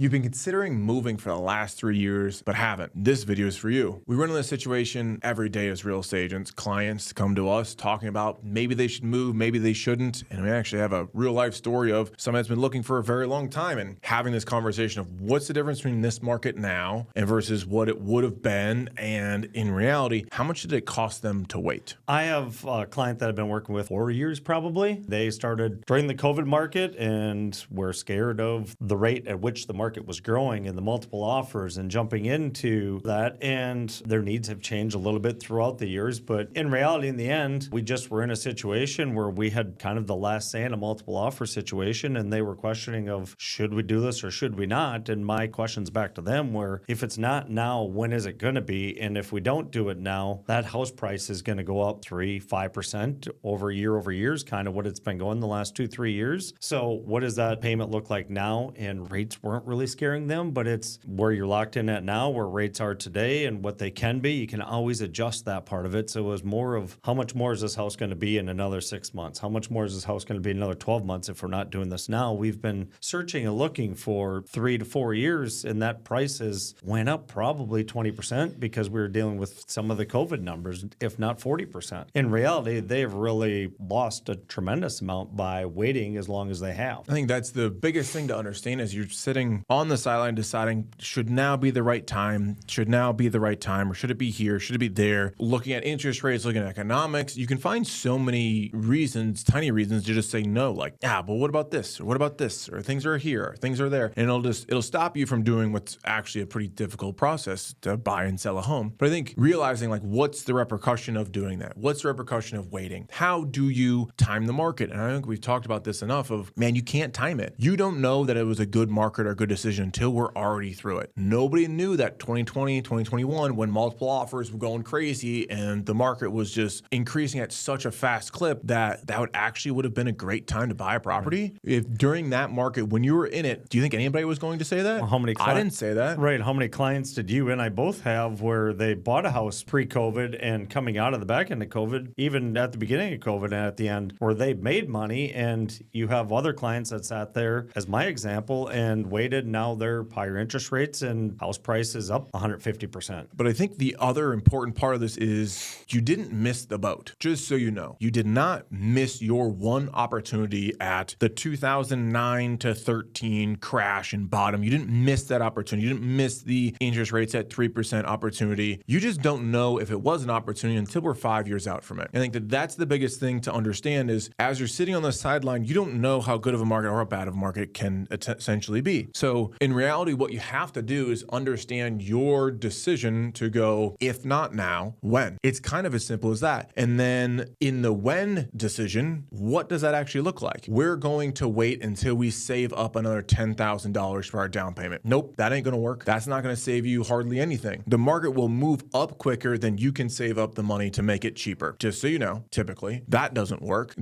You've been considering moving for the last 3 years, but haven't. This video is for you. We run into this situation every day as real estate agents. Clients come to us talking about maybe they should move, maybe they shouldn't. And we actually have a real life story of someone that's been looking for a very long time and having this conversation of what's the difference between this market now and versus what it would have been. And in reality, how much did it cost them to wait? I have a client that I've been working with 4 years probably. They started during the COVID market and were scared of the rate at which the market was growing and the multiple offers and jumping into that. And their needs have changed a little bit throughout the years. But in reality, in the end, we just were in a situation where we had kind of the last say in a multiple offer situation. And they were questioning of, should we do this or should we not? And my questions back to them were, if it's not now, when is it going to be? And if we don't do it now, that house price is going to go up 3-5% over year is kind of what it's been going the last 2-3 years. So what does that payment look like now? And rates weren't really scaring them, but it's where you're locked in at now, where rates are today and what they can be. You can always adjust that part of it. So it was more of how much more is this house going to be in another 6 months? How much more is this house going to be in another 12 months if we're not doing this now? We've been searching and looking for 3 to 4 years, and that prices went up probably 20% because we were dealing with some of the COVID numbers, if not 40%. In reality, they've really lost a tremendous amount by waiting as long as they have. I think that's the biggest thing to understand is you're sitting on the sideline deciding should now be the right time, or should it be here, should it be there, looking at interest rates, looking at economics. You can find so many reasons, tiny reasons to just say no, like, but what about this? Or what about this? Or things are here, or things are there. And it'll stop you from doing what's actually a pretty difficult process to buy and sell a home. But I think realizing like what's the repercussion of doing that? What's the repercussion of waiting? How do you time the market? And I think we've talked about this enough of, man, you can't time it. You don't know that it was a good market or a good decision until we're already through it. Nobody knew that 2020, 2021, when multiple offers were going crazy and the market was just increasing at such a fast clip that would have been a great time to buy a property. If during that market, when you were in it, do you think anybody was going to say that? Well, I didn't say that. Right. How many clients did you and I both have where they bought a house pre-COVID and coming out of the back end of COVID, even at the beginning of COVID and at the end, where they made money, and you have other clients that sat there, as my example, and waited. Now they're higher interest rates and house prices up 150%. But I think the other important part of this is you didn't miss the boat. Just so you know, you did not miss your one opportunity at the 2009 to 13 crash and bottom. You didn't miss that opportunity. You didn't miss the interest rates at 3% opportunity. You just don't know if it was an opportunity until we're 5 years out from it. And I think that that's the biggest thing to understand is as you're sitting on the sideline, you don't know how good of a market or how bad of a market it can essentially be. So in reality, what you have to do is understand your decision to go, if not now, when? It's kind of as simple as that. And then in the when decision, what does that actually look like? We're going to wait until we save up another $10,000 for our down payment. Nope, that ain't going to work. That's not going to save you hardly anything. The market will move up quicker than you can save up the money to make it cheaper. Just so you know, typically that doesn't work.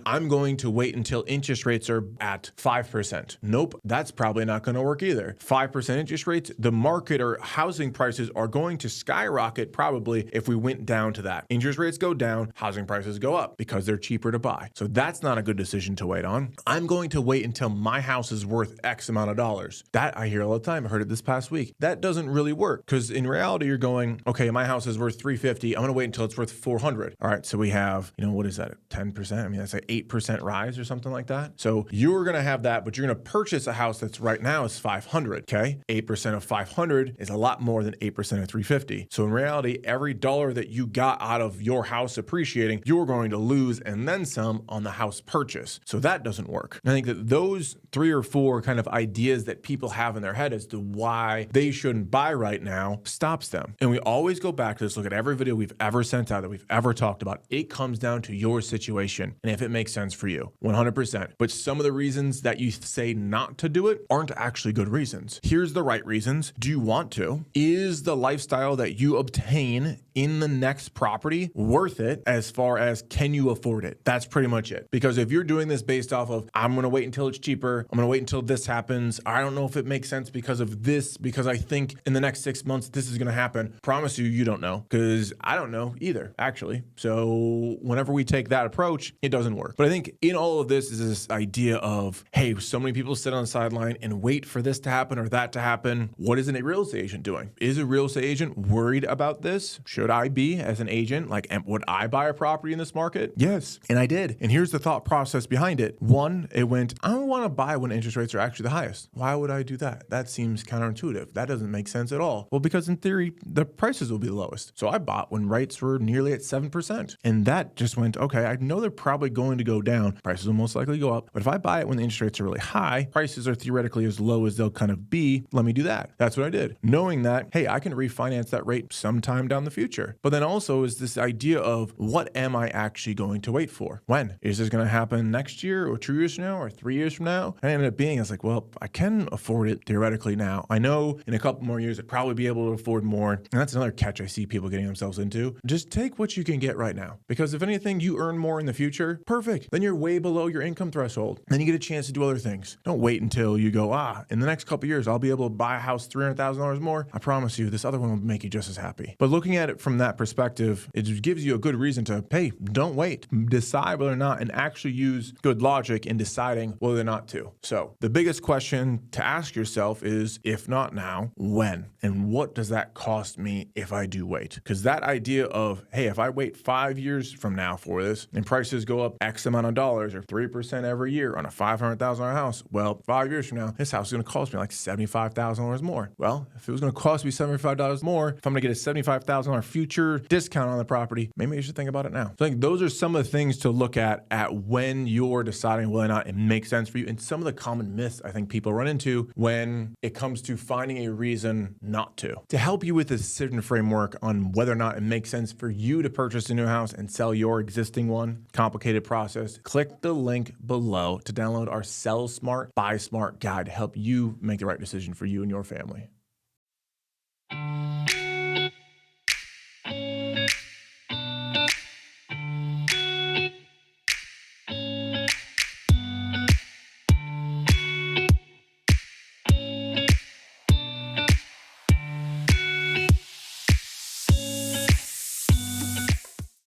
I'm going to wait until interest rates are at 5%. Nope, that's probably not going to work either. 5% interest rates, the market or housing prices are going to skyrocket probably if we went down to that. Interest rates go down, housing prices go up because they're cheaper to buy. So that's not a good decision to wait on. I'm going to wait until my house is worth X amount of dollars. That I hear all the time. I heard it this past week. That doesn't really work because in reality, you're going, okay, my house is worth $350. I'm going to wait until it's worth $400. All right. So we have, what is that? 10%? I mean, that's like 8% rise or something like that. So you're going to have that, but you're going to purchase a house that's right now is 500. Okay. 8% of 500 is a lot more than 8% of 350. So in reality, every dollar that you got out of your house appreciating, you're going to lose and then some on the house purchase. So that doesn't work. And I think that those 3 or 4 kind of ideas that people have in their head as to why they shouldn't buy right now stops them. And we always go back to this, look at every video we've ever sent out that we've ever talked about. It comes down to your situation and if it makes sense for you, 100%. But some of the reasons that you say not to do it aren't actually good reasons. Here's the right reasons. Do you want to? Is the lifestyle that you obtain in the next property worth it as far as can you afford it? That's pretty much it. Because if you're doing this based off of, I'm going to wait until it's cheaper, I'm going to wait until this happens, I don't know if it makes sense because of this, because I think in the next 6 months this is going to happen. Promise you don't know, because I don't know either, actually. So whenever we take that approach, it doesn't work. But I think in all of this is this idea of, hey, so many people sit on the sideline and wait wait for this to happen or that to happen. What is a real estate agent doing? Is a real estate agent worried about this? Should I be as an agent? Like, would I buy a property in this market? Yes. And I did. And here's the thought process behind it. One, it went, I don't want to buy when interest rates are actually the highest. Why would I do that? That seems counterintuitive. That doesn't make sense at all. Well, because in theory, the prices will be the lowest. So I bought when rates were nearly at 7%. And that just went, okay, I know they're probably going to go down. Prices will most likely go up. But if I buy it when the interest rates are really high, prices are theoretically as low as they'll kind of be. Let me do that. That's what I did. Knowing that, hey, I can refinance that rate sometime down the future. But then also is this idea of what am I actually going to wait for? When? Is this going to happen next year or 2 years from now or 3 years from now? And I ended up being, I was like, well, I can afford it theoretically now. I know in a couple more years, I'd probably be able to afford more. And that's another catch I see people getting themselves into. Just take what you can get right now. Because if anything, you earn more in the future, perfect. Then you're way below your income threshold. Then you get a chance to do other things. Don't wait until you go, in the next couple years, I'll be able to buy a house $300,000 more. I promise you, this other one will make you just as happy. But looking at it from that perspective, it gives you a good reason to, hey, don't wait. Decide whether or not, and actually use good logic in deciding whether or not to. So the biggest question to ask yourself is, if not now, when? And what does that cost me if I do wait? Because that idea of, hey, if I wait 5 years from now for this and prices go up X amount of dollars or 3% every year on a $500,000 house, well, 5 years from now, this house is going to cost me like $75,000 more. Well, if it was going to cost me $75 more, if I'm going to get a $75,000 future discount on the property, maybe you should think about it now. So I think those are some of the things to look at when you're deciding whether or not it makes sense for you, and some of the common myths I think people run into when it comes to finding a reason not to. To help you with the decision framework on whether or not it makes sense for you to purchase a new house and sell your existing one, complicated process, click the link below to download our Sell Smart, Buy Smart guide to help you make the right decision for you and your family.